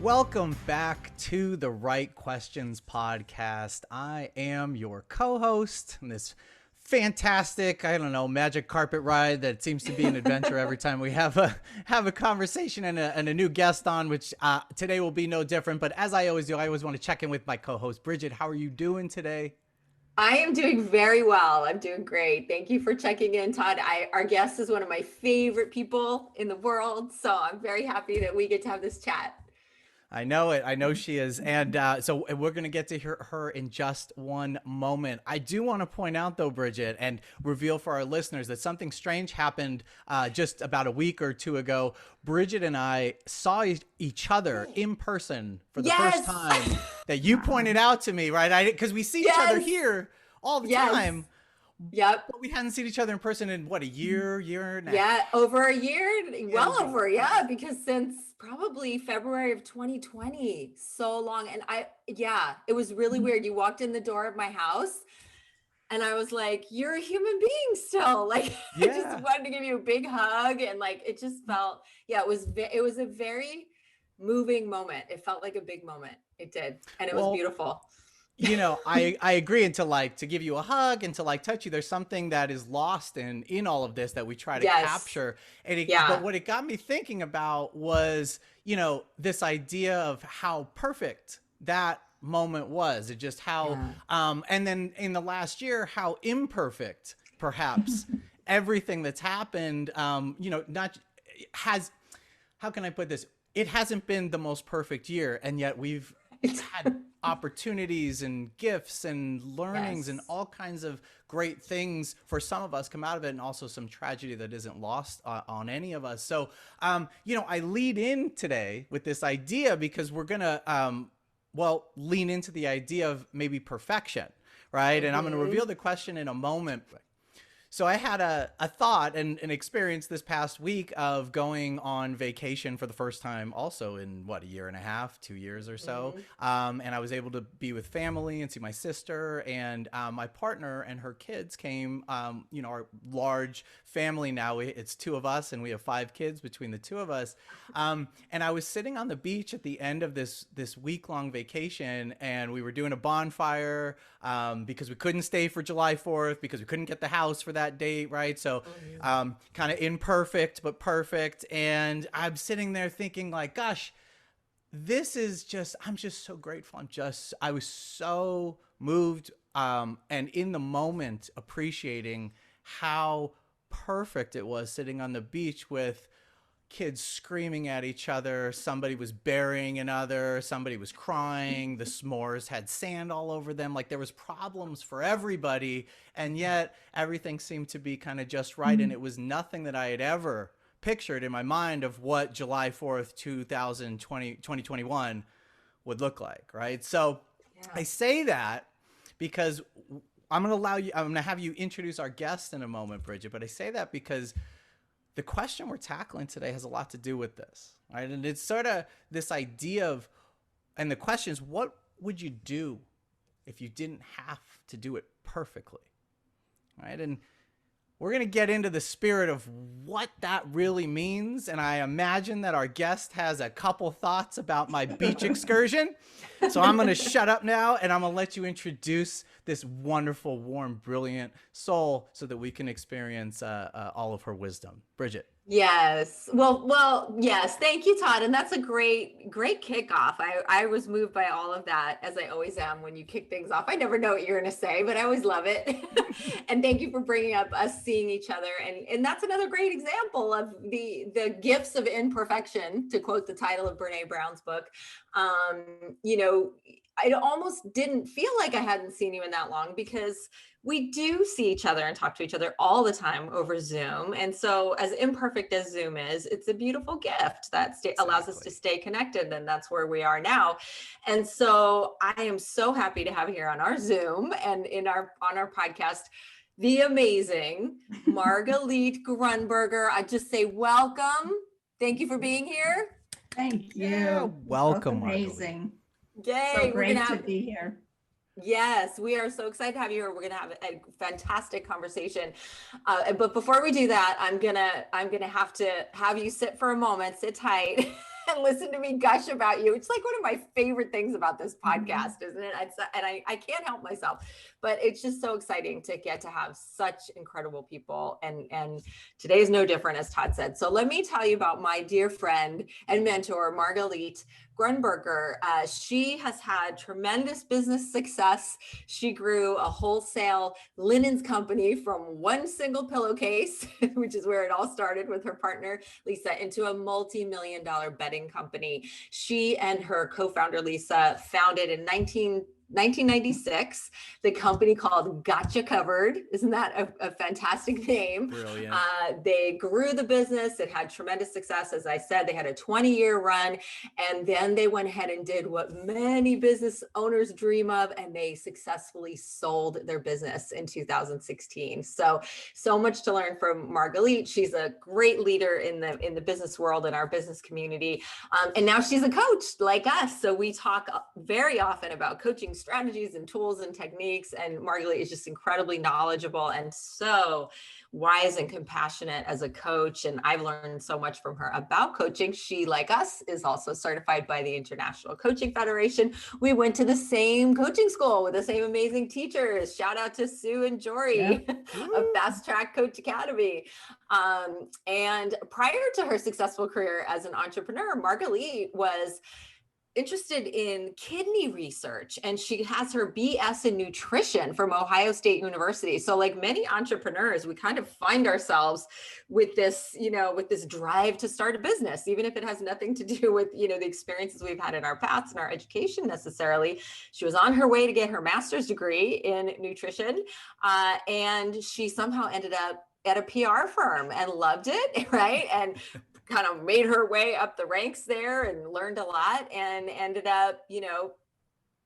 Welcome back to the Right Questions podcast. I am your co-host in this fantastic, magic carpet ride that seems to be an adventure every time we have a conversation and a new guest on, which today will be no different. But as I always do, I always want to check in with my co-host, Bridget. How are you doing today? I am doing very well. I'm doing great. Thank you for checking in, Todd. Our guest is one of my favorite people in the world, so I'm very happy that we get to have this chat. I know it. I know she is. And so we're going to get to hear her in just one moment. I do want to point out, though, Bridget, and reveal for our listeners that something strange happened just about a week or two ago. Bridget and I saw each other in person for the first time that you pointed out to me, right? Because we see each other here all the time. Yep. But we hadn't seen each other in person in what, a year and a half? Yeah, over a year. Well over, because since probably February of 2020. So long. And it was really weird. You walked in the door of my house and I was like, you're a human being still. Like, I just wanted to give you a big hug. And like, it just felt, it was a very moving moment. It felt like a big moment. It did. And it was beautiful. I agree. And to give you a hug and to touch you, there's something that is lost in all of this that we try to capture. And but what it got me thinking about was, this idea of how perfect that moment was. It just how, and then in the last year, how imperfect perhaps everything that's happened, how can I put this? It hasn't been the most perfect year, and yet we've had opportunities and gifts and learnings and all kinds of great things for some of us come out of it, and also some tragedy that isn't lost on any of us. So, I lead in today with this idea because we're going to, lean into the idea of maybe perfection, right? And I'm going to reveal the question in a moment. So I had a thought and an experience this past week of going on vacation for the first time also in a year and a half, 2 years or so. And I was able to be with family and see my sister, and my partner and her kids came, our large family now. It's two of us and we have 5 kids between the two of us. And I was sitting on the beach at the end of this week-long vacation, and we were doing a bonfire because we couldn't stay for July 4th because we couldn't get the house for that date, right? So kind of imperfect but perfect. And I'm sitting there thinking like, gosh, this is just, I'm just so grateful. I was so moved and in the moment appreciating how perfect it was sitting on the beach with kids screaming at each other. Somebody was burying another. Somebody was crying. The s'mores had sand all over them. Like, there was problems for everybody. And yet everything seemed to be kind of just right. And it was nothing that I had ever pictured in my mind of what July 4th, 2021 would look like. Right. So I say that because I'm going to have you introduce our guest in a moment, Bridget. But I say that because the question we're tackling today has a lot to do with this, right? And it's sort of this idea of, and the question is, what would you do if you didn't have to do it perfectly, right? And we're going to get into the spirit of what that really means. And I imagine that our guest has a couple thoughts about my beach excursion. So I'm going to shut up now and I'm going to let you introduce this wonderful, warm, brilliant soul so that we can experience all of her wisdom. Bridget. Yes. Well, yes. Thank you, Todd. And that's a great kickoff. I was moved by all of that, as I always am when you kick things off. I never know what you're going to say, but I always love it. And thank you for bringing up us seeing each other. And that's another great example of the gifts of imperfection, to quote the title of Brene Brown's book. I almost didn't feel like I hadn't seen you in that long, because we do see each other and talk to each other all the time over Zoom. And so, as imperfect as Zoom is, it's a beautiful gift that allows us to stay connected. And that's where we are now. And so I am so happy to have here on our Zoom and on our podcast, the amazing Margalit Gruenberger. I just say welcome. Thank you for being here. Thank you. Yeah, welcome. Amazing. Yay. So great to be here. Yes, we are so excited to have you here. We're going to have a fantastic conversation. But before we do that, I'm gonna have to have you sit for a moment, sit tight, and listen to me gush about you. It's like one of my favorite things about this podcast, isn't it? And I can't help myself, but it's just so exciting to get to have such incredible people. And today is no different, as Todd said. So let me tell you about my dear friend and mentor, Margalit Gruenberger. She has had tremendous business success. She grew a wholesale linens company from one single pillowcase, which is where it all started with her partner, Lisa, into a multi-million-dollar bedding company. She and her co-founder, Lisa, founded in 1996, the company called Gotcha Covered. Isn't that a fantastic name? Brilliant. They grew the business. It had tremendous success. As I said, they had a 20-year run, and then they went ahead and did what many business owners dream of, and they successfully sold their business in 2016. So much to learn from Margalit. She's a great leader in the business world, in our business community. And now she's a coach like us. So we talk very often about coaching strategies and tools and techniques. And Margalit is just incredibly knowledgeable and so wise and compassionate as a coach. And I've learned so much from her about coaching. She, like us, is also certified by the International Coaching Federation. We went to the same coaching school with the same amazing teachers. Shout out to Sue and Jory of Fast Track Coach Academy. And prior to her successful career as an entrepreneur, Margalit was interested in kidney research, and she has her BS in nutrition from Ohio State University. So like many entrepreneurs, we kind of find ourselves with this, with this drive to start a business, even if it has nothing to do with, the experiences we've had in our past and our education necessarily. She was on her way to get her master's degree in nutrition, and she somehow ended up at a PR firm and loved it, right? And kind of made her way up the ranks there and learned a lot, and ended up,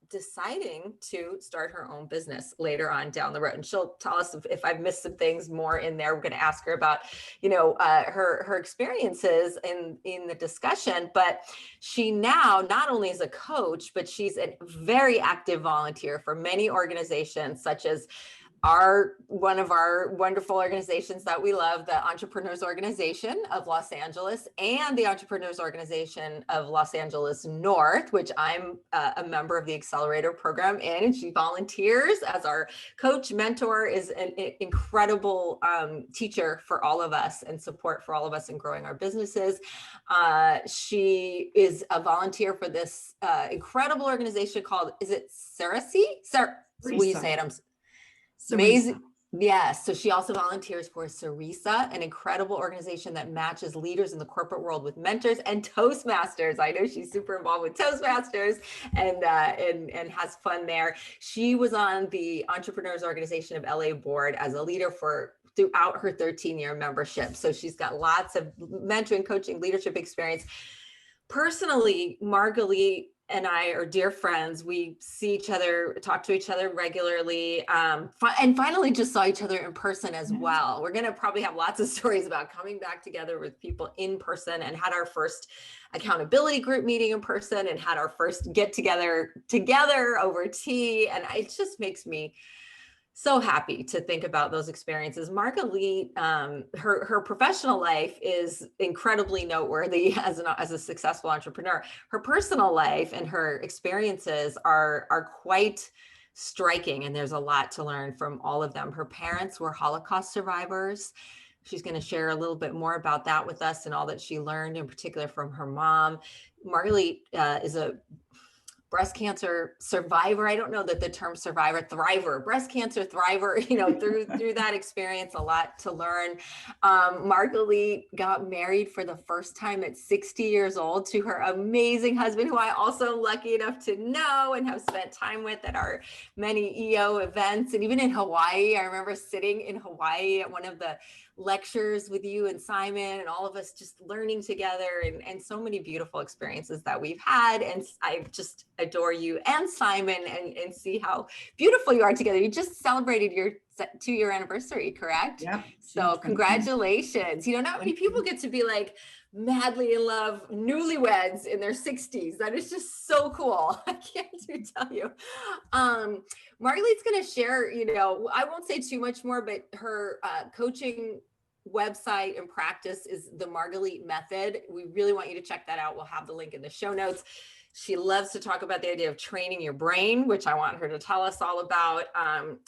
deciding to start her own business later on down the road. And she'll tell us if I've missed some things more in there. We're going to ask her about, her experiences in the discussion. But she now not only is a coach, but she's a very active volunteer for many organizations, such as one of our wonderful organizations that we love, the Entrepreneurs Organization of Los Angeles, and the Entrepreneurs Organization of Los Angeles North, which I'm a member of the accelerator program in. And she volunteers as our coach, mentor, is an incredible teacher for all of us and support for all of us in growing our businesses. She is a volunteer for this incredible organization called, is it Cerisi? Will you say it? Amazing. Yes. So she also volunteers for Sarisa, an incredible organization that matches leaders in the corporate world with mentors and Toastmasters. I know she's super involved with Toastmasters and has fun there. She was on the Entrepreneurs Organization of LA board as a leader throughout her 13-year membership. So she's got lots of mentoring, coaching, leadership experience. Personally, Margalit and I are dear friends. We see each other, talk to each other regularly, and finally just saw each other in person as well. We're going to probably have lots of stories about coming back together with people in person, and had our first accountability group meeting in person, and had our first get together over tea. And it just makes me so happy to think about those experiences. Margalit, her professional life is incredibly noteworthy as a successful entrepreneur. Her personal life and her experiences are quite striking, and there's a lot to learn from all of them. Her parents were Holocaust survivors. She's going to share a little bit more about that with us and all that she learned, in particular from her mom. Margalit is a breast cancer survivor. I don't know that the term thriver, breast cancer thriver, through that experience, a lot to learn. Margalit got married for the first time at 60 years old to her amazing husband, who I also am lucky enough to know and have spent time with at our many EO events. And even in Hawaii, I remember sitting in Hawaii at one of the lectures with you and Simon, and all of us just learning together, and so many beautiful experiences that we've had. And I just adore you and Simon, and see how beautiful you are together. You just celebrated your 2-year anniversary, correct? Yep. So congratulations. Not many people get to be like madly in love newlyweds in their 60s. That is just so cool. I can't even tell you. Margalit's going to share, I won't say too much more, but her coaching website and practice is the Margalit Method. We really want you to check that out. We'll have the link in the show notes. She loves to talk about the idea of training your brain, which I want her to tell us all about.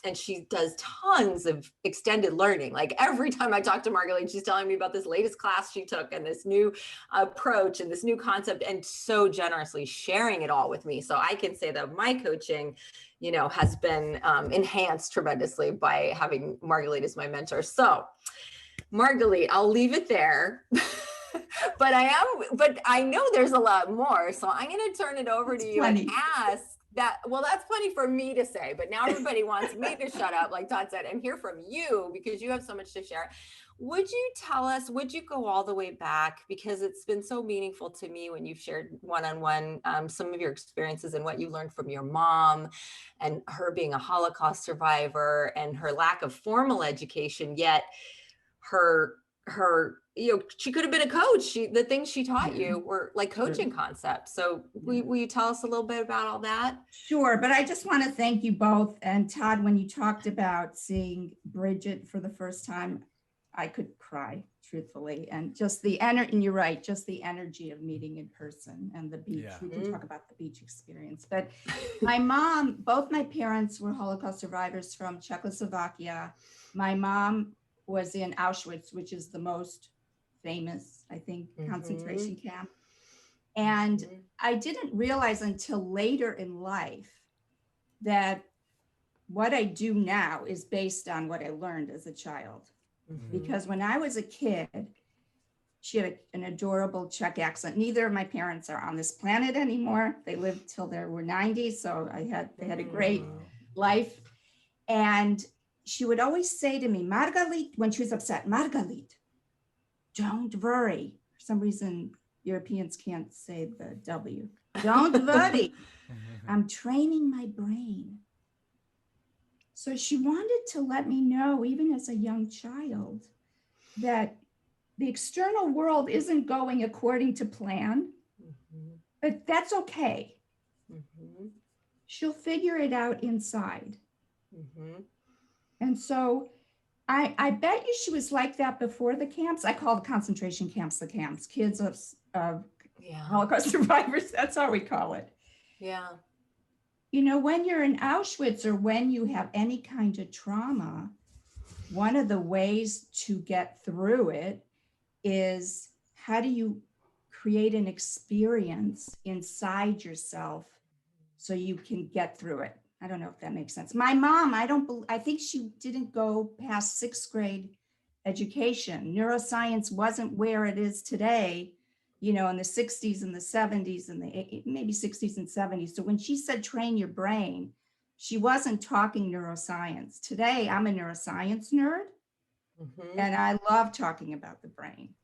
And she does tons of extended learning. Like every time I talk to Margalit, she's telling me about this latest class she took and this new approach and this new concept, and so generously sharing it all with me. So I can say that my coaching, you know, has been enhanced tremendously by having Margalit as my mentor. So Margalit, I'll leave it there. But I know there's a lot more. So I'm going to turn it over to you and ask that. Well, that's plenty for me to say, but now everybody wants me to shut up, like Todd said, and hear from you because you have so much to share. Would you tell us, would you go all the way back? Because it's been so meaningful to me when you've shared one-on-one some of your experiences and what you learned from your mom and her being a Holocaust survivor and her lack of formal education, yet her, you know, she could have been a coach. The things she taught you were like coaching concepts. So will you tell us a little bit about all that? Sure, but I just want to thank you both. And Todd, when you talked about seeing Bridget for the first time, I could cry, truthfully. And just the energy, and you're right, just the energy of meeting in person and the beach. Yeah. We can talk about the beach experience. But my mom, both my parents were Holocaust survivors from Czechoslovakia. My mom was in Auschwitz, which is the most famous, I think, concentration camp. And I didn't realize until later in life that what I do now is based on what I learned as a child. Because when I was a kid, she had an adorable Czech accent. Neither of my parents are on this planet anymore. They lived till they were 90, so they had a great life. And she would always say to me, Margalit, when she was upset, Margalit, don't worry. For some reason, Europeans can't say the W. Don't worry. I'm training my brain. So she wanted to let me know, even as a young child, that the external world isn't going according to plan, but that's okay. She'll figure it out inside. And so I bet you she was like that before the camps. I call the concentration camps the camps, kids of Holocaust survivors. That's how we call it. Yeah. You know, when you're in Auschwitz or when you have any kind of trauma, one of the ways to get through it is how do you create an experience inside yourself so you can get through it? I don't know if that makes sense. My mom, I think she didn't go past 6th grade education. Neuroscience wasn't where it is today, you know, in the 60s and the 70s and maybe 60s and 70s. So when she said train your brain, she wasn't talking neuroscience. Today, I'm a neuroscience nerd, and I love talking about the brain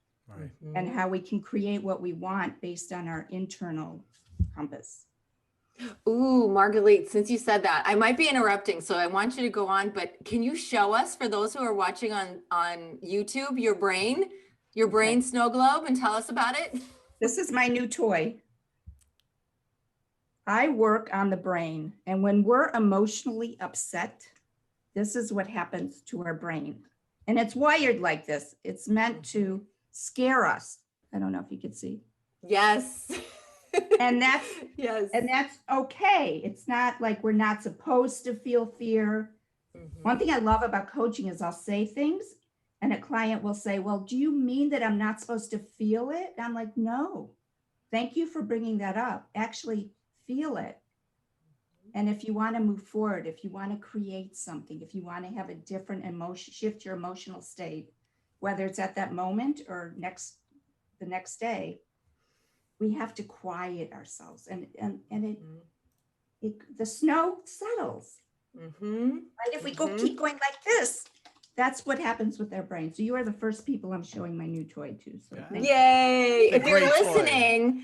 and how we can create what we want based on our internal compass. Ooh, Margalit, since you said that, I might be interrupting, so I want you to go on, but can you show us, for those who are watching on YouTube, your brain snow globe, and tell us about it? This is my new toy. I work on the brain, and when we're emotionally upset, this is what happens to our brain. And it's wired like this. It's meant to scare us. I don't know if you could see. Yes. And that's and that's okay. It's not like we're not supposed to feel fear. One thing I love about coaching is I'll say things and a client will say, well, do you mean that I'm not supposed to feel it? And I'm like, no, thank you for bringing that up. Actually feel it. And if you want to move forward, if you want to create something, if you want to have a different emotion, shift your emotional state, whether it's at that moment or the next day, we have to quiet ourselves, and the snow settles. Right? If we keep going like this, that's what happens with their brain. So you are the first people I'm showing my new toy to. So yay! If you're listening,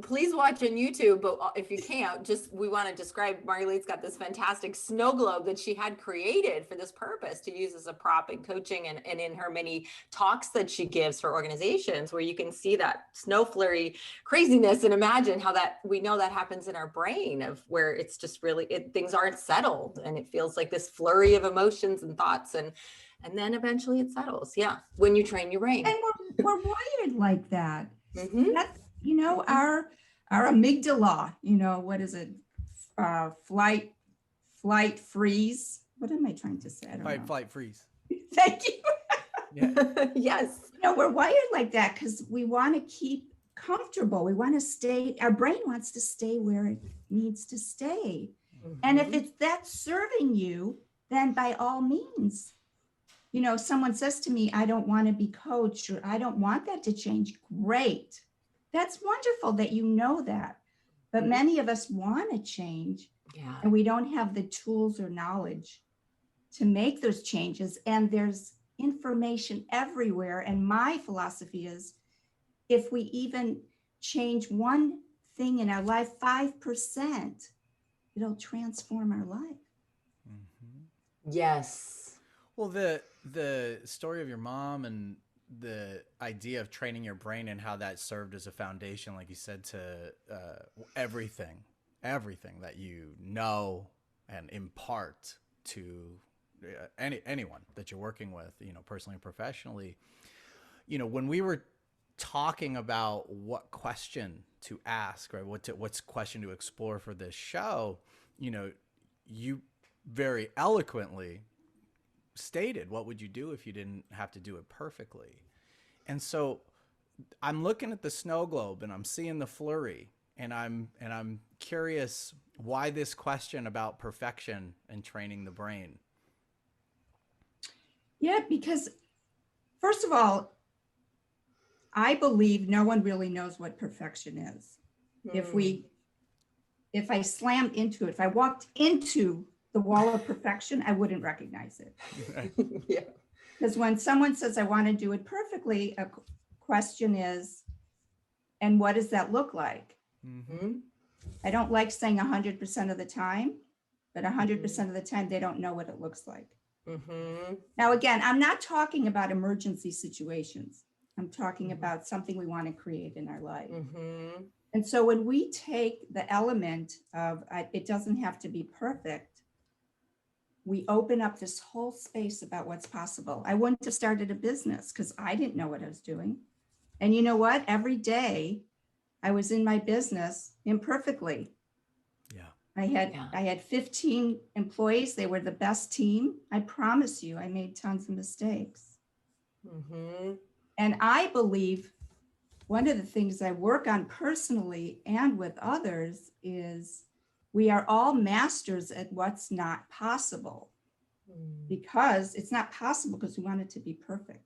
please watch on YouTube. But if you can't, we want to describe. Margalit's got this fantastic snow globe that she had created for this purpose to use as a prop in coaching and in her many talks that she gives for organizations, where you can see that snow flurry craziness and imagine how we know that happens in our brain, of where it's just really things aren't settled and it feels like this flurry of emotions and thoughts, and And then eventually it settles. Yeah. When you train your brain. And we're wired like that. Mhm. That's, you know, our amygdala, you know, what is it? Flight, freeze. What am I trying to say? I don't know. Flight, freeze. Thank you. Yeah. Yes. No, we're wired like that because we want to keep comfortable. We want to stay, our brain wants to stay where it needs to stay. And if it's that's serving you, then by all means, you know, someone says to me, I don't want to be coached or I don't want that to change. Great. That's wonderful that you know that. But many of us want to change and we don't have the tools or knowledge to make those changes. And there's information everywhere. And my philosophy is if we even change one thing in our life, 5%, it'll transform our life. Yes. Well, the story of your mom and the idea of training your brain and how that served as a foundation, like you said, to everything that you know and impart to anyone that you're working with, you know, personally and professionally. You know, when we were talking about what question to ask, right, what's question to explore for this show, you know, you very eloquently stated, what would you do if you didn't have to do it perfectly? And so I'm looking at the snow globe and I'm seeing the flurry, and I'm curious why this question about perfection and training the brain. Yeah, because first of all, I believe no one really knows what perfection is. If I slammed into it, if I walked into the wall of perfection, I wouldn't recognize it. Yeah. Because when someone says, I want to do it perfectly, a question is, and what does that look like? I don't like saying 100% of the time, but 100% of the time, they don't know what it looks like. Now, again, I'm not talking about emergency situations. I'm talking about something we want to create in our life. And so when we take the element of it doesn't have to be perfect, we open up this whole space about what's possible. I wouldn't have started a business because I didn't know what I was doing. And you know what? Every day I was in my business imperfectly. I had 15 employees. They were the best team. I promise you, I made tons of mistakes. And I believe one of the things I work on personally and with others is we are all masters at what's not possible, because it's not possible because we want it to be perfect.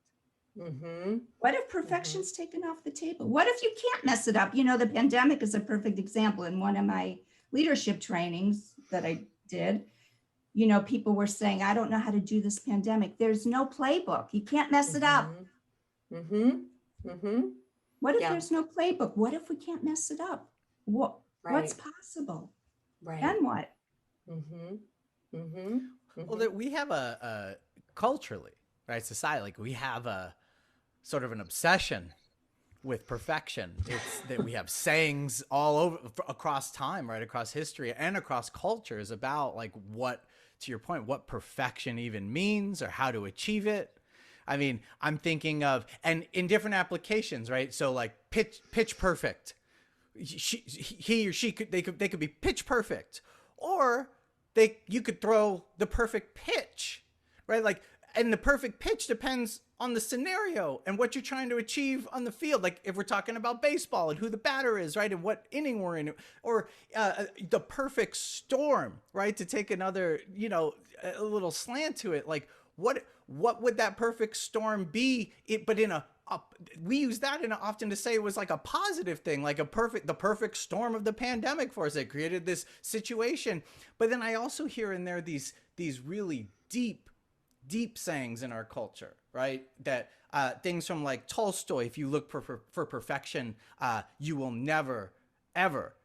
What if perfection's taken off the table? What if you can't mess it up? You know, the pandemic is a perfect example. In one of my leadership trainings that I did, you know, people were saying, I don't know how to do this pandemic. There's no playbook. You can't mess it up. What if there's no playbook? What if we can't mess it up? What's possible? Then what? Well, we have a culturally, right, society, like we have a sort of an obsession with perfection. It's that we have sayings all over across time, right, across history and across cultures about like what, to your point, what perfection even means or how to achieve it. I mean, I'm thinking of, and in different applications, right? So like pitch perfect. He or she they could be pitch perfect, or you could throw the perfect pitch, right? Like, and the perfect pitch depends on the scenario and what you're trying to achieve on the field. Like if we're talking about baseball and who the batter is, right, and what inning we're in, or the perfect storm, right? To take another, you know, a little slant to it, like what would that perfect storm be? But in we use that often to say it was like a positive thing, like the perfect storm of the pandemic for us. It created this situation. But then I also hear in there these really deep sayings in our culture, right? That things from like Tolstoy, if you look for perfection, you will never, ever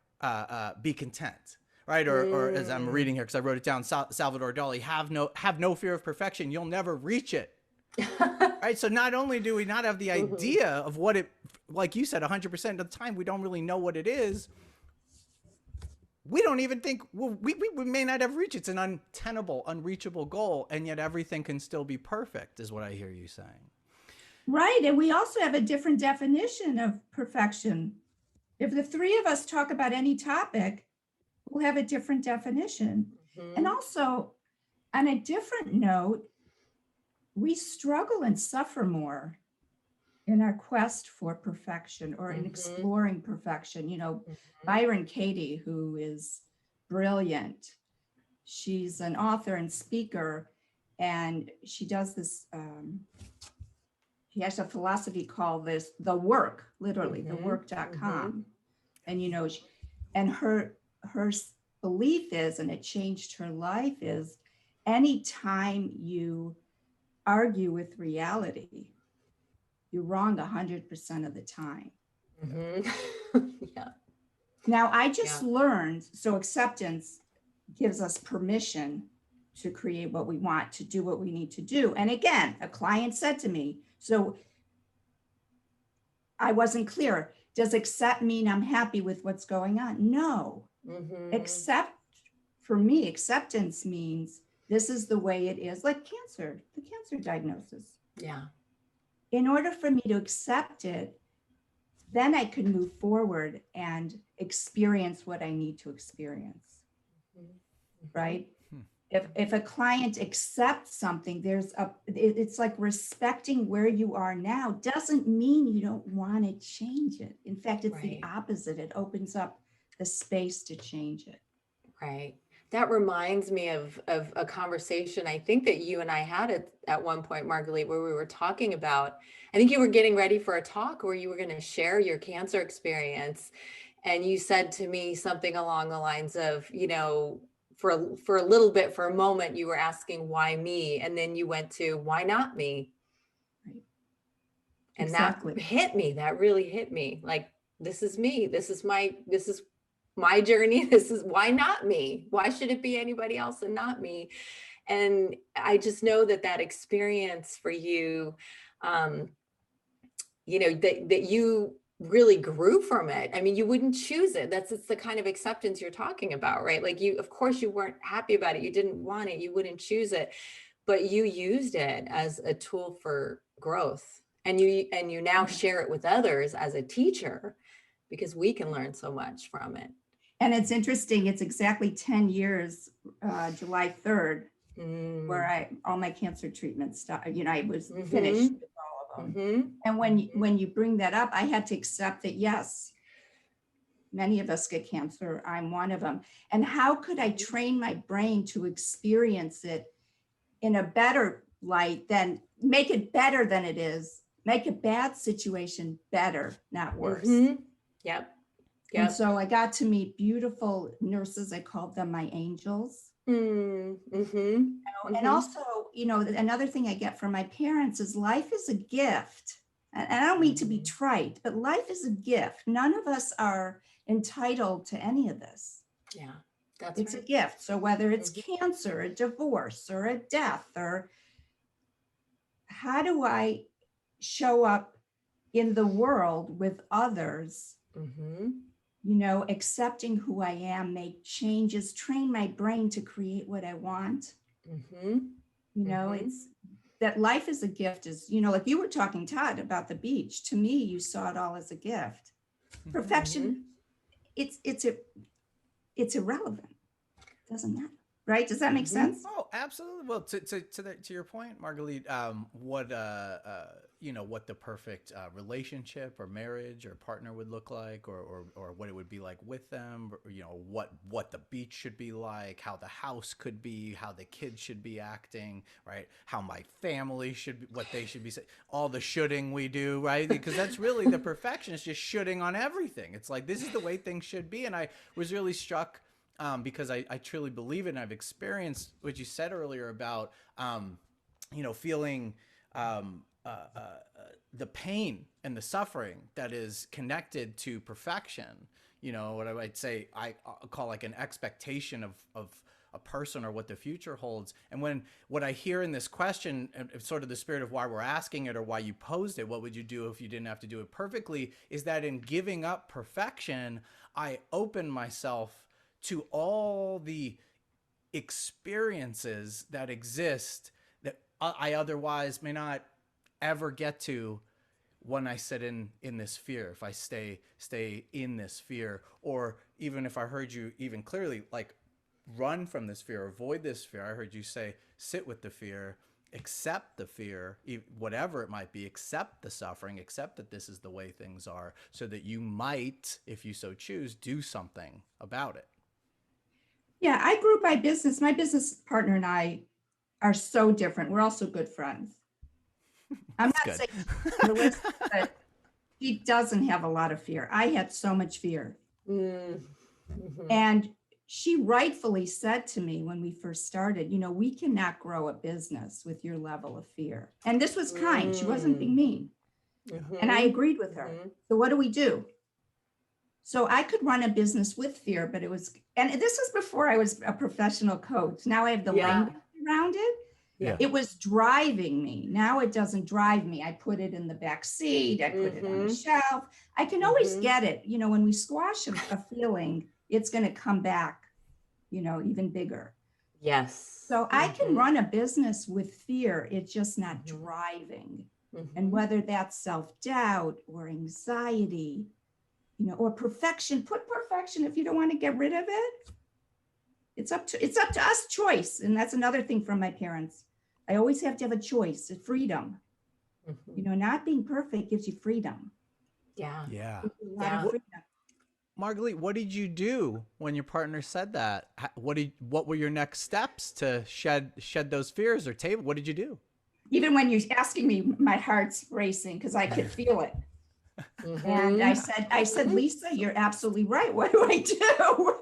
be content. Right. Or as I'm reading here, because I wrote it down, Salvador Dali, have no fear of perfection. You'll never reach it. Right. So not only do we not have the idea of what it, like you said, 100% of the time, we don't really know what it is. we don't even think, well, we may not ever reach. It's an untenable, unreachable goal, and yet everything can still be perfect, is what I hear you saying. Right. And we also have a different definition of perfection. If the three of us talk about any topic, we'll have a different definition. And also, on a different note, we struggle and suffer more in our quest for perfection or in exploring perfection. You know, Byron Katie, who is brilliant, she's an author and speaker, and she does this, she has a philosophy called this, the work, literally, thework.com. And, you know, and her belief is, and it changed her life, is anytime you argue with reality, you're wrong 100% of the time. Yeah. Now, I just learned, so acceptance gives us permission to create what we want, to do what we need to do. And again, a client said to me, so I wasn't clear. Does accept mean I'm happy with what's going on? No. Accept, for me, acceptance means this is the way it is, like cancer, the cancer diagnosis. Yeah. In order for me to accept it, then I could move forward and experience what I need to experience. Right? If a client accepts something, it's like respecting where you are now doesn't mean you don't want to change it. In fact, it's the opposite. It opens up the space to change it. Right. That reminds me of a conversation I think that you and I had at one point, Margalit, where we were talking about, I think you were getting ready for a talk where you were going to share your cancer experience. And you said to me something along the lines of, you know, for a little bit, for a moment, you were asking why me? And then you went to why not me? Right. And Exactly. that hit me. That really hit me. Like, this is me. This is my journey. This is why not me? Why should it be anybody else and not me? And I just know that experience for you, you know, that you really grew from it. I mean, you wouldn't choose it. It's the kind of acceptance you're talking about, right? Like of course you weren't happy about it. You didn't want it. You wouldn't choose it, but you used it as a tool for growth. And you now share it with others as a teacher, because we can learn so much from it. And it's interesting, it's exactly 10 years, July 3rd, where all my cancer treatments started, you know, I was finished with all of them. And when you bring that up, I had to accept that, yes, many of us get cancer. I'm one of them. And how could I train my brain to experience it in a better light, than make it better than it is, make a bad situation better, not worse. Yep. And so I got to meet beautiful nurses. I called them my angels. And also, you know, another thing I get from my parents is life is a gift. And I don't mean to be trite, but life is a gift. None of us are entitled to any of this. Yeah, it's a gift. So whether it's cancer, a divorce, or a death, or how do I show up in the world with others, you know, accepting who I am, make changes, train my brain to create what I want. You know, it's that life is a gift, is, you know, like you were talking, Todd, about the beach. To me, you saw it all as a gift. Perfection, it's irrelevant. It doesn't matter. Right? Does that make sense? Oh, absolutely. Well, to your point, Margalit, what you know, what the perfect relationship or marriage or partner would look like, or what it would be like with them, or, you know, what the beach should be like, how the house could be, how the kids should be acting, right? How my family should be, what they should be saying, all the shoulding we do, right? Because that's really the perfectionist, just shoulding on everything. It's like, this is the way things should be. And I was really struck because I truly believe it, and I've experienced what you said earlier about, you know, feeling the pain and the suffering that is connected to perfection. You know, what I might say, I call like an expectation of a person or what the future holds. And what I hear in this question, sort of the spirit of why we're asking it or why you posed it, what would you do if you didn't have to do it perfectly, is that in giving up perfection, I open myself to all the experiences that exist that I otherwise may not ever get to when I sit in this fear, if I stay in this fear, or even if I heard you even clearly, like, run from this fear, avoid this fear. I heard you say, sit with the fear, accept the fear, whatever it might be, accept the suffering, accept that this is the way things are, so that you might, if you so choose, do something about it. Yeah, I grew by business. My business partner and I are so different. We're also good friends. I'm not That's saying good. she's fearless, but he doesn't have a lot of fear. I had so much fear. Mm-hmm. And she rightfully said to me when we first started, you know, we cannot grow a business with your level of fear. And this was kind. She wasn't being mean. Mm-hmm. And I agreed with her. Mm-hmm. So what do? So I could run a business with fear, but it was, and this was before I was a professional coach. Now I have the language around it. Yeah. It was driving me. Now it doesn't drive me. I put it in the back seat. I put it on the shelf. I can always get it. You know, when we squash a feeling, it's going to come back, you know, even bigger. Yes. So I can run a business with fear. It's just not driving. And whether that's self-doubt or anxiety, you know, or perfection, put perfection if you don't want to get rid of it. It's up to us, choice. And that's another thing from my parents. I always have to have a choice, a freedom. You know, not being perfect gives you freedom. Yeah. Yeah. Freedom. Margalit, what did you do when your partner said that? What were your next steps to shed those fears, or what did you do? Even when you're asking me, my heart's racing because I could feel it. And I said, Lisa, you're absolutely right. What do I do?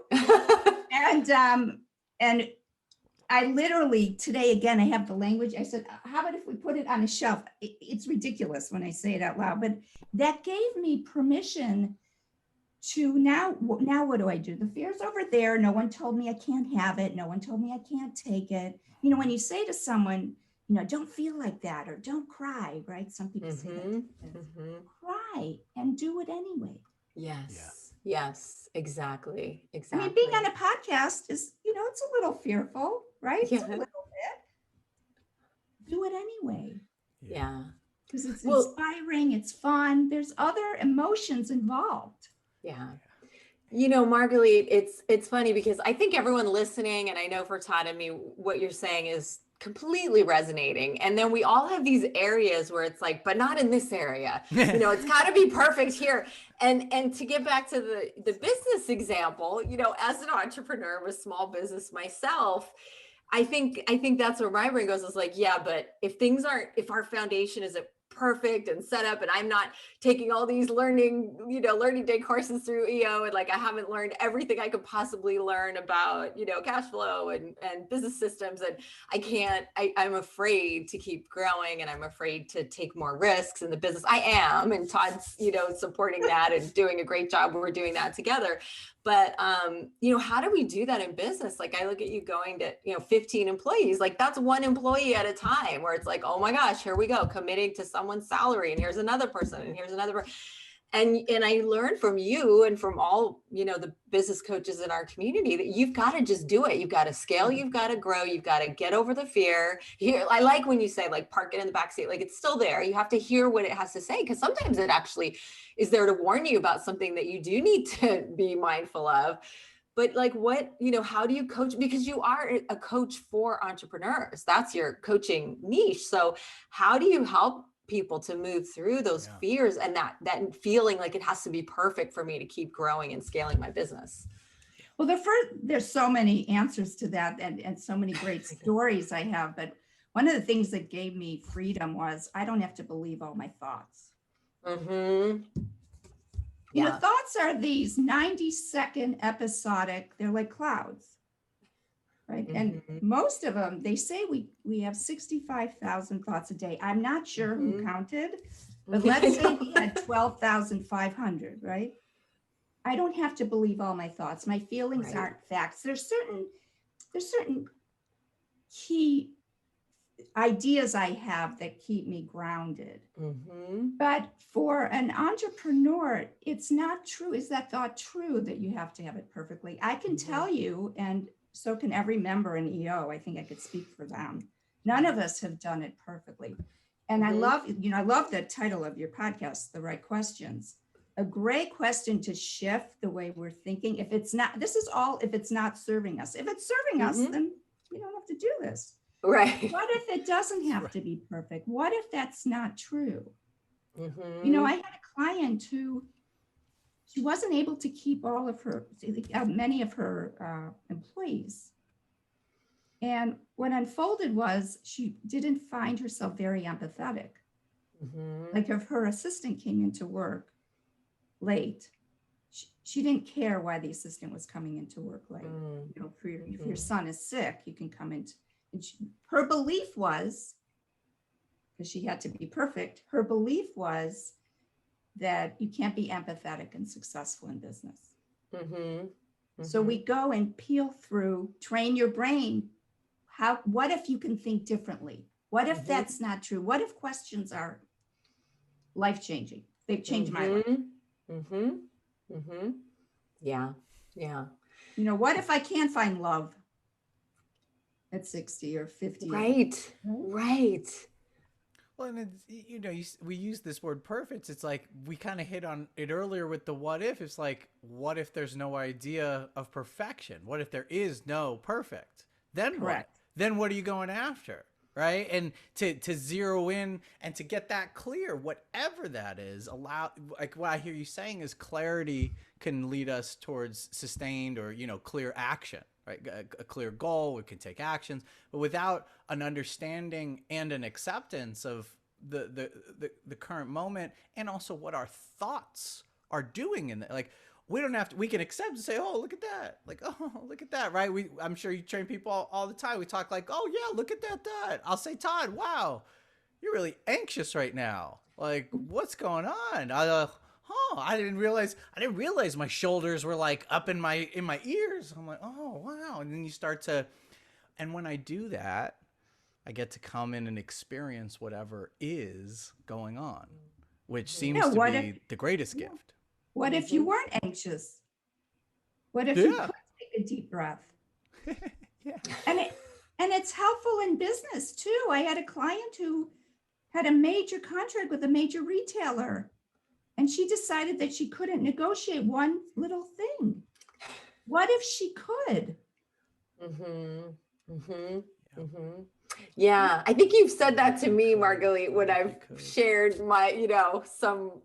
And I literally today, again, I have the language. I said, how about if we put it on a shelf? It's ridiculous when I say it out loud, but that gave me permission to now what do I do? The fear's over there. No one told me I can't have it. No one told me I can't take it. You know, when you say to someone, you know, don't feel like that, or don't cry, right? Some people say that. Cry and do it anyway. Yes. Yeah. Yes, exactly. I mean, being on a podcast is, you know, it's a little fearful, right? Yeah. It's a little bit. Do it anyway. Yeah. Because it's inspiring, it's fun. There's other emotions involved. Yeah. You know, Margalit, it's funny because I think everyone listening, and I know for Todd and me, what you're saying is completely resonating. And then we all have these areas where it's like, but not in this area. You know, it's got to be perfect here. And to get back to the business example, you know, as an entrepreneur with small business myself, I think that's where my brain goes, is like, yeah, but if our foundation isn't perfect and set up, and I'm not taking all these learning day courses through EO, and like I haven't learned everything I could possibly learn about, you know, cash flow and business systems, and I'm afraid to keep growing, and I'm afraid to take more risks in the business. I am, and Todd's, you know, supporting that and doing a great job. We're doing that together. But, you know, how do we do that in business? Like, I look at you going to, you know, 15 employees, like that's one employee at a time, where it's like, oh my gosh, here we go, committing to someone's salary. And here's another person, and here's another. And I learned from you and from all, you know, the business coaches in our community that you've got to just do it. You've got to scale, you've got to grow, you've got to get over the fear. Here, I like when you say, like, park it in the backseat, like it's still there. You have to hear what it has to say, because sometimes it actually is there to warn you about something that you do need to be mindful of. But like, what, you know, how do you coach? Because you are a coach for entrepreneurs. That's your coaching niche. So how do you help people to move through those fears and that feeling like it has to be perfect for me to keep growing and scaling my business? Well, there's so many answers to that, and so many great stories I have. But one of the things that gave me freedom was I don't have to believe all my thoughts. You know, thoughts are these 90-second episodic, they're like clouds, right? And most of them, they say we have 65,000 thoughts a day. I'm not sure who counted, but let's say we had 12,500, right? I don't have to believe all my thoughts. My feelings aren't facts. There's certain key ideas I have that keep me grounded. Mm-hmm. But for an entrepreneur, it's not true. Is that thought true that you have to have it perfectly? I can tell you, and so can every member in EO. I think I could speak for them. None of us have done it perfectly. And I love the title of your podcast, The Right Questions. A great question to shift the way we're thinking. If it's not serving us. If it's serving us, then you don't have to do this. Right. What if it doesn't have to be perfect? What if that's not true? Mm-hmm. You know, I had a client who, she wasn't able to keep all of her, many of her employees. And what unfolded was she didn't find herself very empathetic. Like if her assistant came into work late, she didn't care why the assistant was coming into work late. You know, if your son is sick, you can come in. And her belief was, because she had to be perfect, her belief was that you can't be empathetic and successful in business. So we go and peel through, train your brain. What if you can think differently? What if that's not true? What if questions are life-changing? They've changed my life. Yeah. Yeah. You know, what if I can't find love at 60 or 50? Right. Right. Well, and it's, you know, we use this word perfect. It's like we kind of hit on it earlier with the what if. It's like, what if there's no idea of perfection? What if there is no perfect? Then Correct. What? Then what are you going after? Right. And to zero in and to get that clear, whatever that is, like what I hear you saying is clarity can lead us towards sustained or, you know, clear action, right? A clear goal, we can take actions, but without an understanding and an acceptance of the current moment and also what our thoughts are doing in that. Like, we don't have to, we can accept and say, oh, look at that. Like, oh, look at that, right? I'm sure you train people all the time. We talk like, oh yeah, look at that. I'll say, Todd, wow, you're really anxious right now. Like, what's going on? I didn't realize my shoulders were like up in my ears. I'm like, oh, wow. And then you start to, and when I do that, I get to come in and experience whatever is going on, which seems to be the greatest gift. What if you weren't anxious? What if you could take a deep breath? Yeah. And it's helpful in business too. I had a client who had a major contract with a major retailer, and she decided that she couldn't negotiate one little thing. What if she could? Yeah, I think you've said that to me, Margalit, when I've shared my, you know, some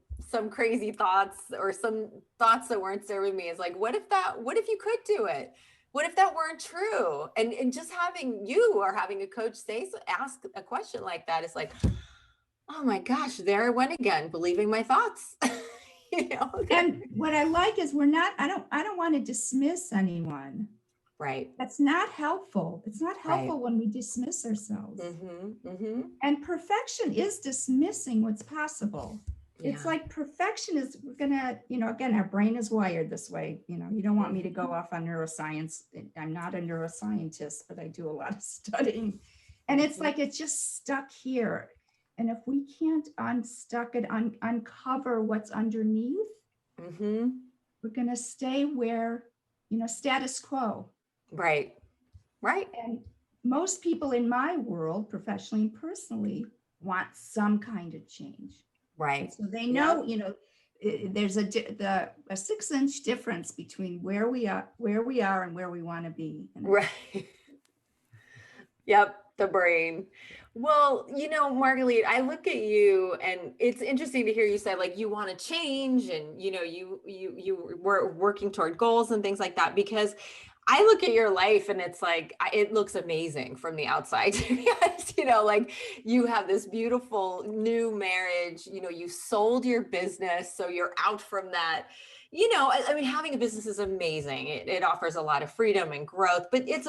crazy thoughts or some thoughts that weren't serving me. Is like, what if you could do it? What if that weren't true? And just having you or having a coach ask a question like that is like, oh my gosh, there I went again, believing my thoughts. You know? And what I like is I don't want to dismiss anyone. Right. That's not helpful. It's not helpful when we dismiss ourselves. And perfection is dismissing what's possible. Yeah. It's like perfection is, we're gonna, you know, again, our brain is wired this way. You know, you don't want me to go off on neuroscience. I'm not a neuroscientist, but I do a lot of studying. And it's like, it's just stuck here. And if we can't unstuck it, uncover what's underneath, we're gonna stay where, you know, status quo. Right. Right. And most people in my world, professionally and personally, want some kind of change. Right. So they know, you know, there's a 6-inch difference between where we are and where we want to be. Right. Yep. The brain. Well, you know, Margalit, I look at you and it's interesting to hear you say like you want to change and, you know, you were working toward goals and things like that, because I look at your life and it's like, it looks amazing from the outside, to be honest. You know, like you have this beautiful new marriage, you know, you sold your business. So you're out from that. You know, I mean, having a business is amazing. It offers a lot of freedom and growth, but it's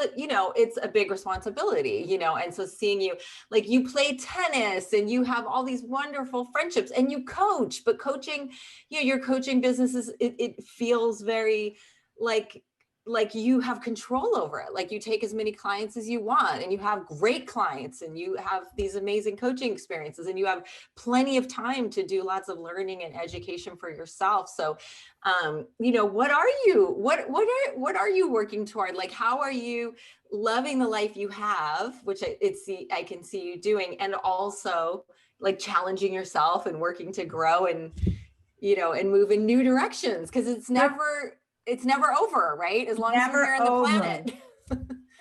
a big responsibility, you know? And so seeing you, like you play tennis and you have all these wonderful friendships and you coach, but coaching, you know, your coaching businesses, it feels very like like you have control over it. Like you take as many clients as you want, and you have great clients, and you have these amazing coaching experiences, and you have plenty of time to do lots of learning and education for yourself. So, you know, what are you working toward? Like, how are you loving the life you have, which I can see you doing, and also like challenging yourself and working to grow and, you know, and move in new directions, because it's never over, right? As long as we're here on the planet.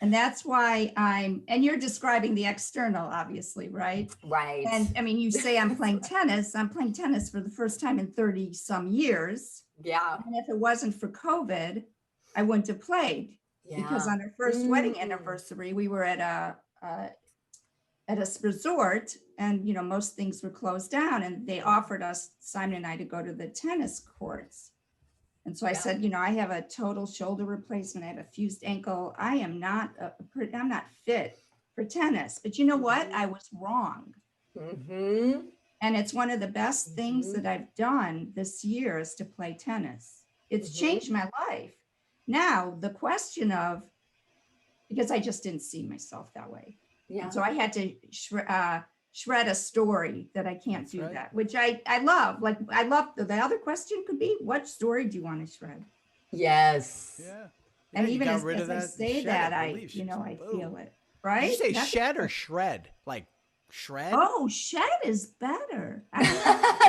And that's why and you're describing the external, obviously, right? Right. And I mean, you say I'm playing tennis. I'm playing tennis for the first time in 30 some years. Yeah. And if it wasn't for COVID, I wouldn't have played. Yeah. Because on our first wedding anniversary, we were at a resort, and, you know, most things were closed down, and they offered us, Simon and I, to go to the tennis courts. And so I said, you know, I have a total shoulder replacement. I have a fused ankle. I'm not fit for tennis. But you know what? I was wrong. And it's one of the best things that I've done this year is to play tennis. It's changed my life. Now, the question of, because I just didn't see myself that way. Yeah. And so I had to shred a story that I can't do that, which I love. Like, I love the other question could be, what story do you want to shred? Yes. Yeah. And even as I say that, I feel it. Right? Did you say shed or shred? Like shred? Oh, shed is better.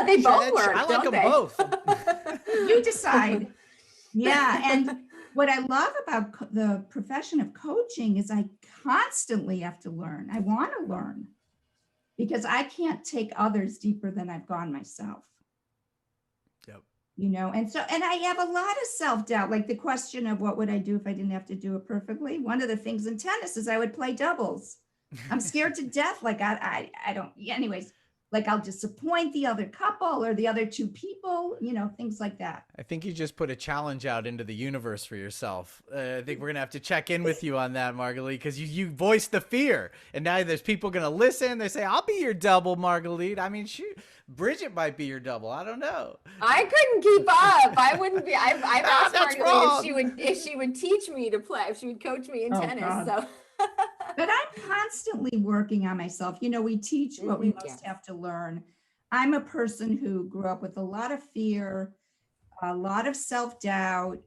They both work. I like them both. You decide. Yeah. And what I love about the profession of coaching is I constantly have to learn. I want to learn because I can't take others deeper than I've gone myself. Yep. You know, and I have a lot of self-doubt, like the question of what would I do if I didn't have to do it perfectly? One of the things in tennis is I would play doubles. I'm scared to death. Like I don't, anyways, like I'll disappoint the other couple or the other two people, you know, things like that. I think you just put a challenge out into the universe for yourself. I think we're going to have to check in with you on that, Margalit, because you voiced the fear. And now there's people going to listen. They say, I'll be your double, Margalit. I mean, shoot, Bridget might be your double. I don't know. I couldn't keep up. I wouldn't be. I've asked Margalit if she would teach me to play, if she would coach me in tennis. God. So. But I'm constantly working on myself. You know, we teach what we most have to learn. I'm a person who grew up with a lot of fear, a lot of self-doubt.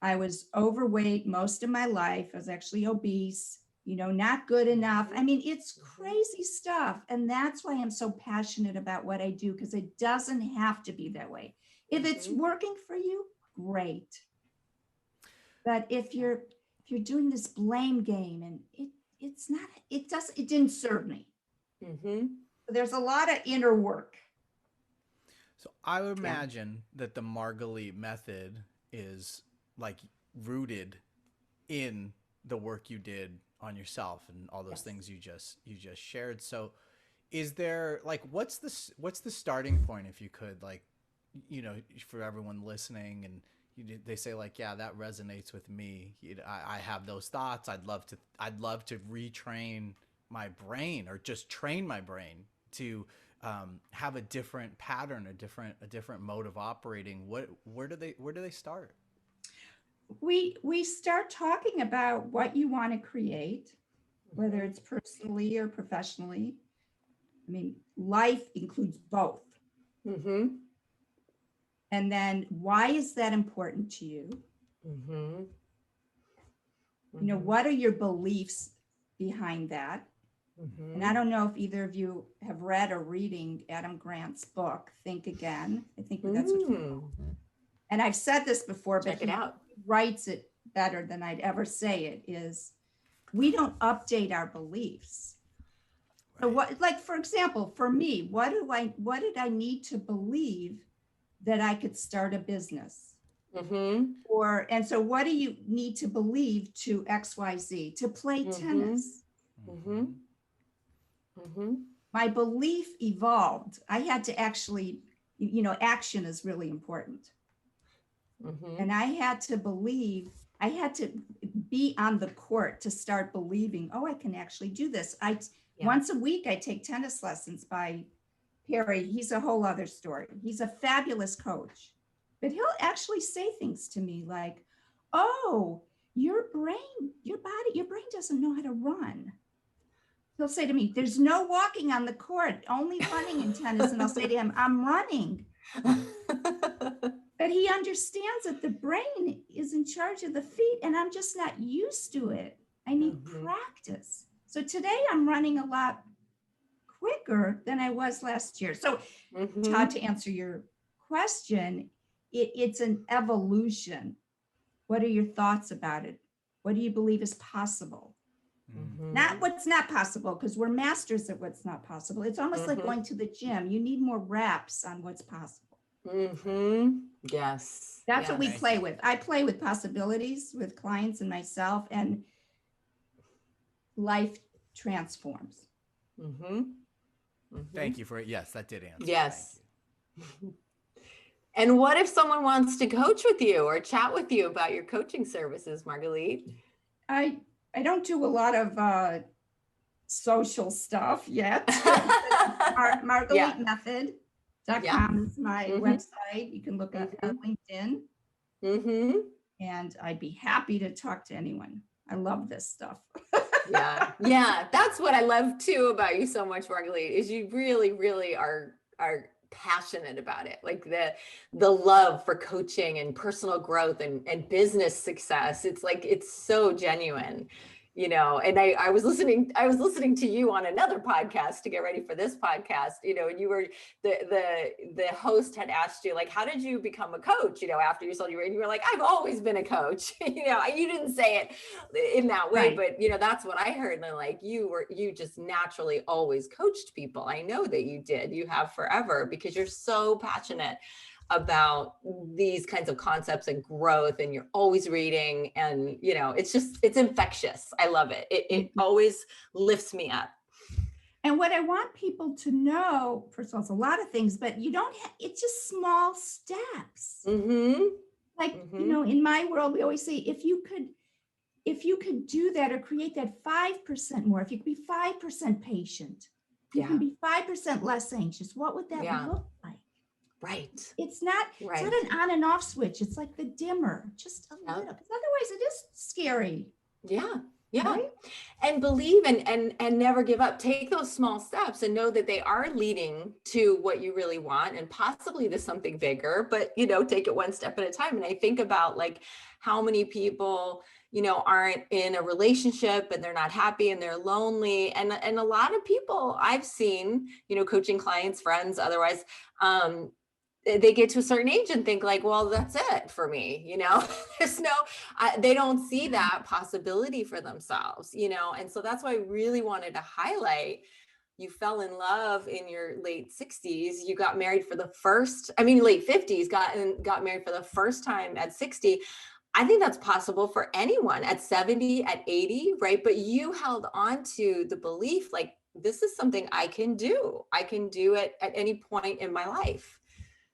I was overweight most of my life. I was actually obese, you know, not good enough. I mean, it's crazy stuff. And that's why I'm so passionate about what I do, because it doesn't have to be that way. If it's working for you, great. But if you're doing this blame game and it didn't serve me. So there's a lot of inner work. So I would imagine that the Margalit method is like rooted in the work you did on yourself and all those things you just shared. So is there like, what's the starting point, if you could, like, you know, for everyone listening, and they say like, yeah, that resonates with me. I have those thoughts. I'd love to retrain my brain, or just train my brain to have a different pattern, a different mode of operating. Where do they start? We start talking about what you want to create, whether it's personally or professionally. I mean, life includes both. And then why is that important to you? You know, what are your beliefs behind that? And I don't know if either of you have read or reading Adam Grant's book, Think Again. I think that's what it's called. And I've said this before, but he writes it better than I'd ever say it, is we don't update our beliefs. Right. So what, like, for example, for me, what did I need to believe that I could start a business? And so what do you need to believe to XYZ, to play tennis? My belief evolved. I had to actually, you know, action is really important. And I had to be on the court to start believing, oh, I can actually do this. Once a week, I take tennis lessons by Perry. He's a whole other story. He's a fabulous coach, but he'll actually say things to me like, oh, your brain doesn't know how to run. He'll say to me, there's no walking on the court, only running in tennis. And I'll say to him, I'm running. But he understands that the brain is in charge of the feet, and I'm just not used to it. I need practice. So today I'm running a lot quicker than I was last year. So Todd, to answer your question, it's an evolution. What are your thoughts about it? What do you believe is possible? Not what's not possible, because we're masters at what's not possible. It's almost like going to the gym. You need more reps on what's possible. Yes. That's what we play with. I play with possibilities with clients and myself, and life transforms. Thank you for it. Yes, that did answer. Yes. And what if someone wants to coach with you or chat with you about your coaching services, Margalit? I don't do a lot of social stuff yet. Margalitmethod.com is my website. You can look at LinkedIn. And I'd be happy to talk to anyone. I love this stuff. Yeah. That's what I love too about you so much, Margalit, is you really, really are passionate about it. Like the love for coaching and personal growth and business success. It's like, it's so genuine, and I was listening to you on another podcast to get ready for this podcast, and you were, the host had asked you, like, how did you become a coach, after you sold your, and you were like, I've always been a coach. You didn't say it in that way, but that's what I heard. And like, you just naturally always coached people. I know that you did, you have forever, because you're so passionate about these kinds of concepts and growth, and you're always reading, and it's infectious. I love it. It always lifts me up. And what I want people to know, first of all, it's a lot of things, but it's just small steps. Like, in my world, we always say, if you could do that or create that 5% more, if you could be 5% patient, you can be 5% less anxious, what would that look like? Right. It's not an on and off switch. It's like the dimmer, just a little, because otherwise it is scary. Yeah. Right? And believe and never give up. Take those small steps and know that they are leading to what you really want, and possibly to something bigger, but take it one step at a time. And I think about like how many people, aren't in a relationship and they're not happy and they're lonely. And a lot of people I've seen, coaching clients, friends, otherwise, they get to a certain age and think like, well, that's it for me. There's they don't see that possibility for themselves, and so that's why I really wanted to highlight, you fell in love in your late 60s, you got married for the late 50s, got married for the first time at 60. I think that's possible for anyone at 70, at 80, right? But you held on to the belief, like, this is something I can do. I can do it at any point in my life.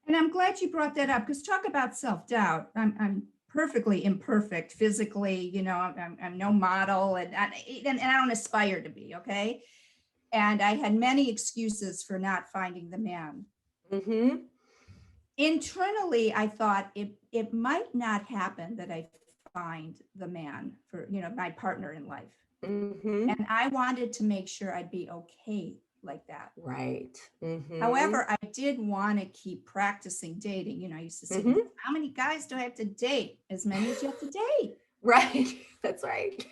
And I'm glad you brought that up, because talk about self-doubt. I'm perfectly imperfect physically, I'm no model, and I don't aspire to be, okay? And I had many excuses for not finding the man. Internally, I thought it might not happen that I find the man for, my partner in life. And I wanted to make sure I'd be okay like that. Right. However, I did want to keep practicing dating. I used to say, how many guys do I have to date? As many as you have to date. Right. That's right.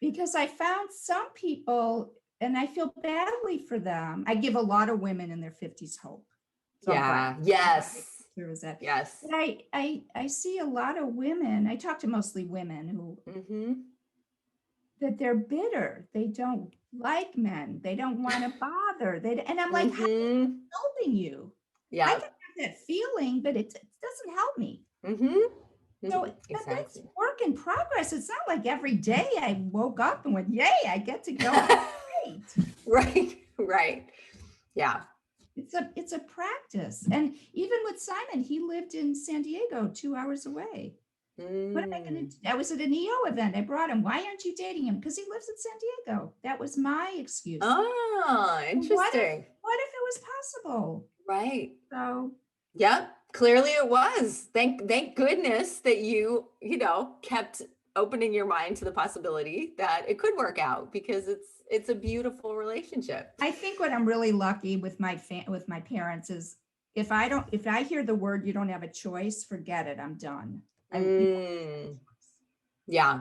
Because I found some people, and I feel badly for them. I give a lot of women in their 50s hope. So Yes. There was that. Yes. But I see a lot of women. I talk to mostly women who that they're bitter. They don't like men. They don't want to bother. And I'm like, how is it helping you? I can have that feeling, but it doesn't help me. So that's work in progress. It's not like every day I woke up and went, yay, I get to go. Right. Yeah. It's a practice. And even with Simon, he lived in San Diego, 2 hours away. What am I going to do? I was at an EO event. I brought him. Why aren't you dating him? Because he lives in San Diego. That was my excuse. Oh, interesting. What if it was possible? Right. So. Yeah, clearly it was. Thank goodness that you kept opening your mind to the possibility that it could work out, because it's a beautiful relationship. I think what I'm really lucky with my parents is if I hear the word you don't have a choice, forget it. I'm done. Yeah.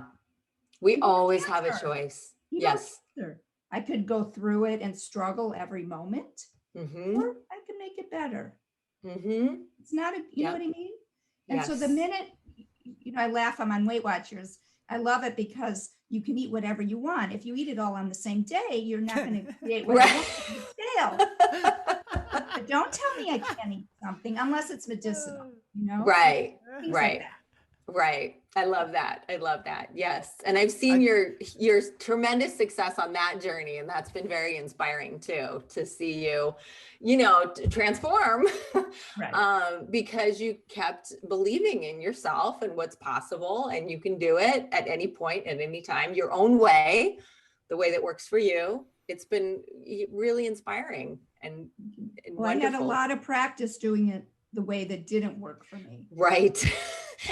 We You don't always have a answer. choice. You don't Yes. answer. I could go through it and struggle every moment, Mm-hmm. or I can make it better. Mm-hmm. It's not you know what I mean? And so the Yes. minute, I laugh, I'm on Weight Watchers. I love it because you can eat whatever you want. If you eat it all on the same day, you're not going to create what you want on the scale. But don't tell me I can't eat something unless it's medicinal, Right. Things Right. like that. Right. I love that. I love that. Yes. And I've seen your tremendous success on that journey. And that's been very inspiring too, to see you, transform Right. because you kept believing in yourself and what's possible, and you can do it at any point, at any time, your own way, the way that works for you. It's been really inspiring and Well, wonderful. I had a lot of practice doing it the way that didn't work for me. Right.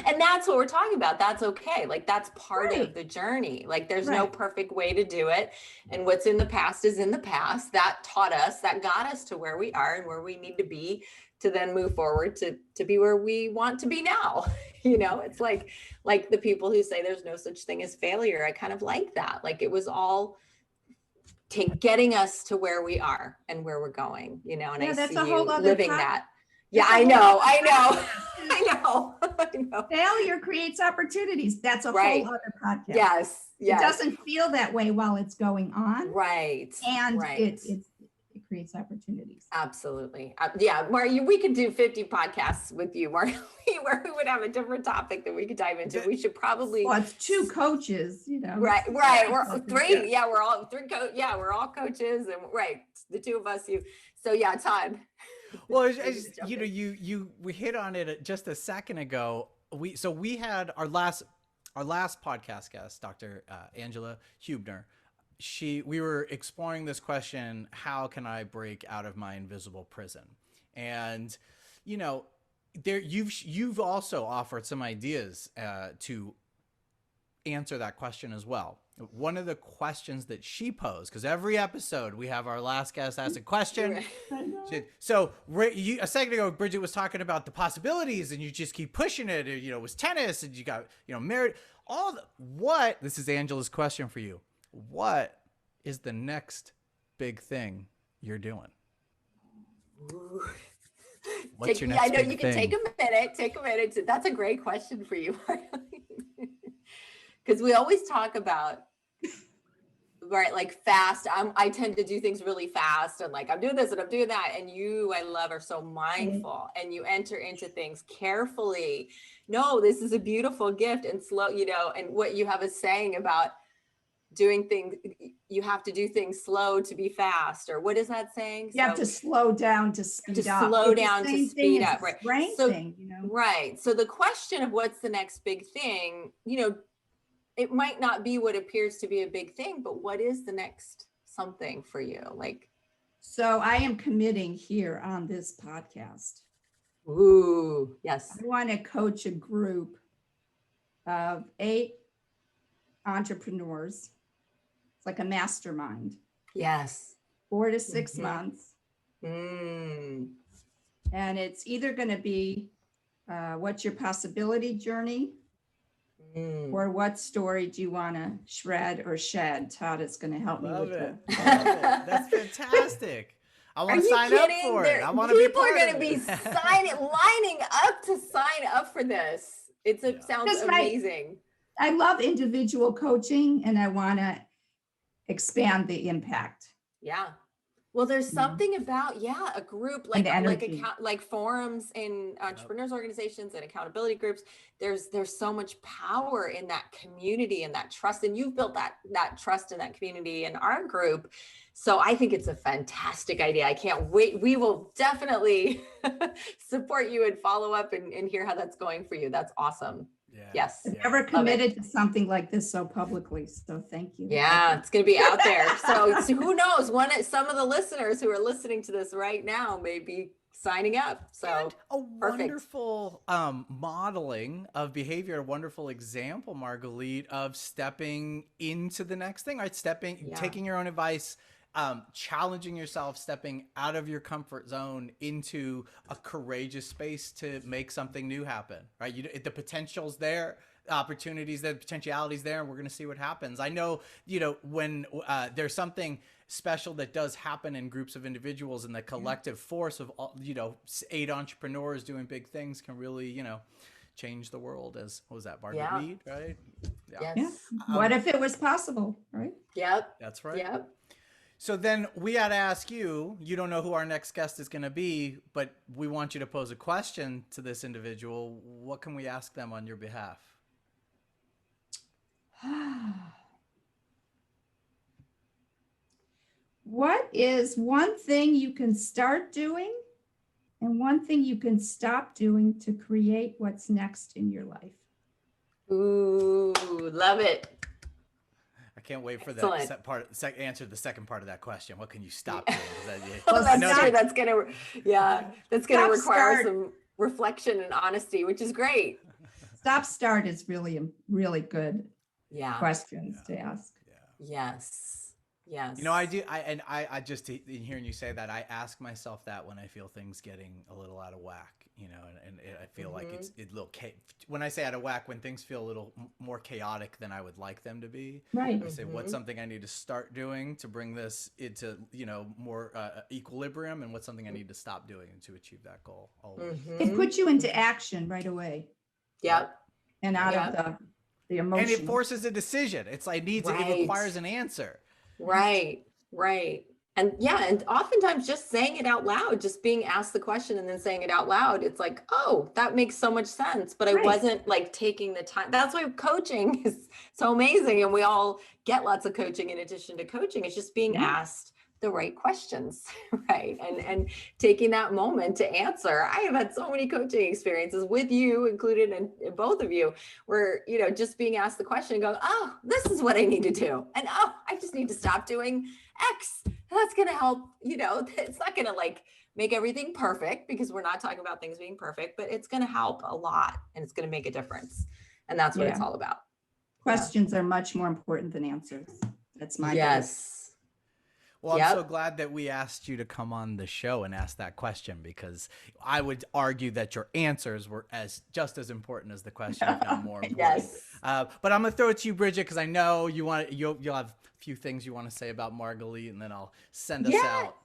And that's what we're talking about. That's okay. Like, that's part of the journey. Like, there's no perfect way to do it. And what's in the past is in the past. That taught us, that got us to where we are and where we need to be to then move forward to be where we want to be now. It's like the people who say there's no such thing as failure. I kind of like that. Like, it was all getting us to where we are and where we're going, and I see you living that. Yeah, I know. Failure creates opportunities. That's a whole other podcast. Yes. It doesn't feel that way while it's going on. Right. And it creates opportunities. Absolutely. Yeah, Margie, we could do 50 podcasts with you, Margie, where we would have a different topic that we could dive into. We should probably. Well, it's two coaches, Right. We're three. Yeah, we're all three. We're all coaches, and the two of us. So yeah, Todd. Well, we hit on it just a second ago. We had our last podcast guest, Dr. Angela Hubner. We were exploring this question: how can I break out of my invisible prison? And you've also offered some ideas to answer that question as well. One of the questions that she posed, because every episode we have our last guest ask a question. So a second ago, Bridget was talking about the possibilities, and you just keep pushing it. It was tennis, and you got married. This is Angela's question for you. What is the next big thing you're doing? What's your next I know big you can thing? Take a minute. That's a great question for you. Because we always talk about, like fast. I tend to do things really fast, and like I'm doing this and I'm doing that. And you, I love, are so mindful, and you enter into things carefully. No, this is a beautiful gift, and slow, and what you have a saying about doing things, you have to do things slow to be fast, or what is that saying? You have to slow down to speed up. Slow down to speed up, right? Right. So the question of what's the next big thing, it might not be what appears to be a big thing, but what is the next something for you? So I am committing here on this podcast. Ooh, yes. I want to coach a group of 8 entrepreneurs. It's like a mastermind. Yes. 4 to 6 months. Mm. And it's either going to be what's your possibility journey? Or what story do you want to shred or shed? Todd is going to help me with it. that. That's fantastic. I want to sign up for it. I want to be part of it. People are going to be lining up to sign up for this. Sounds amazing. I love individual coaching, and I want to expand the impact. Yeah. Well, there's something about, a group like forums in entrepreneurs organizations and accountability groups. There's so much power in that community and that trust. And you've built that trust in that community in our group. So I think it's a fantastic idea. I can't wait. We will definitely support you and follow up and hear how that's going for you. That's awesome. Yeah. Yes. I've never committed to something like this so publicly. So thank you. Yeah, it's going to be out there. So who knows? Some of the listeners who are listening to this right now may be signing up. So and a perfect. wonderful modeling of behavior, a wonderful example, Margalit, of stepping into the next thing, right? Taking your own advice, challenging yourself, stepping out of your comfort zone into a courageous space to make something new happen, right? The potential's there, opportunities there, potentialities there, and we're going to see what happens. I know, when there's something special that does happen in groups of individuals, and the collective force of, 8 entrepreneurs doing big things can really, change the world. As what was that, Margaret Mead, right? Yes. Yeah. What if it was possible, right? Yep. That's right. Yep. So then we had to ask you don't know who our next guest is going to be, but we want you to pose a question to this individual. What can we ask them on your behalf? What is one thing you can start doing and one thing you can stop doing to create what's next in your life? Ooh, love it. I can't wait for Excellent. that answer the second part of that question. What can you stop doing? That's gonna require start. some reflection and honesty, which is great. Stop start is really good Yeah. questions to ask. Yes. Yes. I do. I just, in hearing you say that, I ask myself that when I feel things getting a little out of whack, and I feel like it's a little, when I say out of whack, when things feel a little more chaotic than I would like them to be, Right. I say, what's something I need to start doing to bring this into, more equilibrium, and what's something I need to stop doing to achieve that goal. It puts you into action right away. Yep. And out of the emotion. And it forces a decision. It's like it requires an answer. Right. And oftentimes just saying it out loud, just being asked the question and then saying it out loud, it's like, oh, that makes so much sense. But I wasn't like taking the time. That's why coaching is so amazing. And we all get lots of coaching in addition to coaching. It's just being asked the right questions, right? And taking that moment to answer. I have had so many coaching experiences with you included, and both of you, where, just being asked the question and going, oh, this is what I need to do. And, oh, I just need to stop doing X. That's going to help, it's not going to like make everything perfect, because we're not talking about things being perfect, but it's going to help a lot, and it's going to make a difference. And that's what it's all about. Questions are much more important than answers. That's my Yes. Well, I'm so glad that we asked you to come on the show and ask that question, because I would argue that your answers were just as important as the question, if not more important. Yes. But I'm gonna throw it to you, Bridget, because I know you'll have a few things you want to say about Margalit, and then I'll send us out.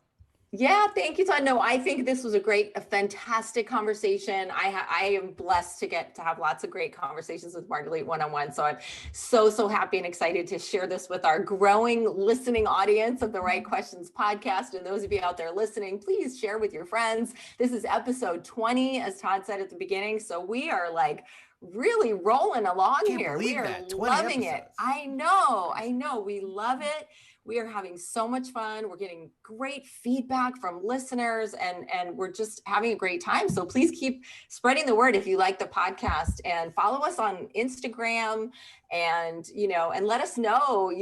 Yeah, thank you, Todd. No, I think this was a fantastic conversation. I am blessed to get to have lots of great conversations with Margalit one-on-one. So I'm so happy and excited to share this with our growing listening audience of the Right Questions podcast. And those of you out there listening, please share with your friends. This is episode 20, as Todd said at the beginning. So we are like really rolling along here. We are loving it. I know. We love it. We are having so much fun. We're getting great feedback from listeners, and we're just having a great time. So please keep spreading the word if you like the podcast, and follow us on Instagram, and and let us know,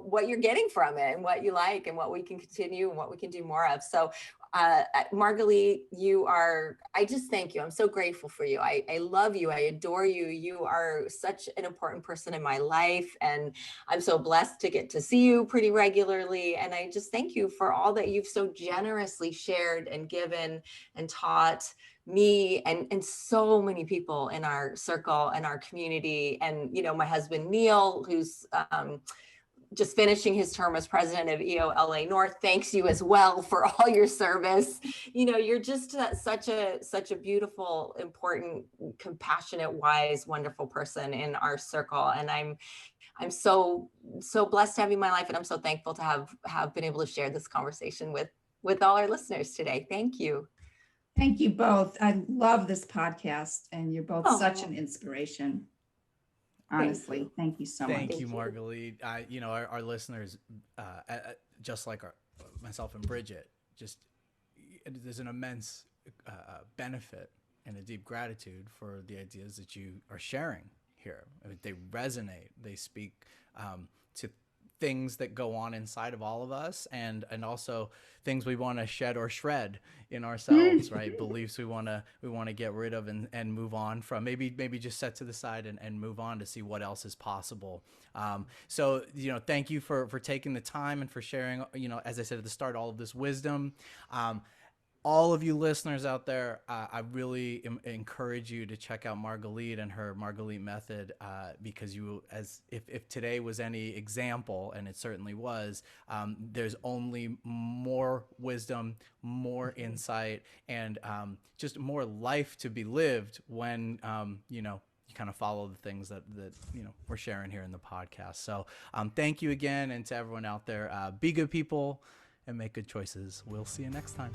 what you're getting from it, and what you like, and what we can continue, and what we can do more of. So Margalit, I just thank you. I'm so grateful for you. I love you. I adore you. You are such an important person in my life. And I'm so blessed to get to see you pretty regularly. And I just thank you for all that you've so generously shared and given and taught me and so many people in our circle and our community. And, my husband, Neil, who's, just finishing his term as president of EOLA North, thanks you as well for all your service. You're just such a beautiful, important, compassionate, wise, wonderful person in our circle. And I'm so blessed to have you in my life. And I'm so thankful to have been able to share this conversation with all our listeners today. Thank you. Thank you both. I love this podcast, and you're both such an inspiration. Honestly, thank you so much. Thank you, Margalit. Our listeners, just like myself and Bridget, there's an immense benefit and a deep gratitude for the ideas that you are sharing here. I mean, they resonate. They speak to things that go on inside of all of us, and also things we want to shed or shred in ourselves, right? Beliefs we want to get rid of and move on from, maybe just set to the side and move on to see what else is possible. So, thank you for taking the time and for sharing, as I said at the start, all of this wisdom. All of you listeners out there, I really encourage you to check out Margalit and her Margalit method, because if today was any example, and it certainly was, there's only more wisdom, more insight, and just more life to be lived when you kind of follow the things that we're sharing here in the podcast. So thank you again, and to everyone out there, be good people and make good choices. We'll see you next time.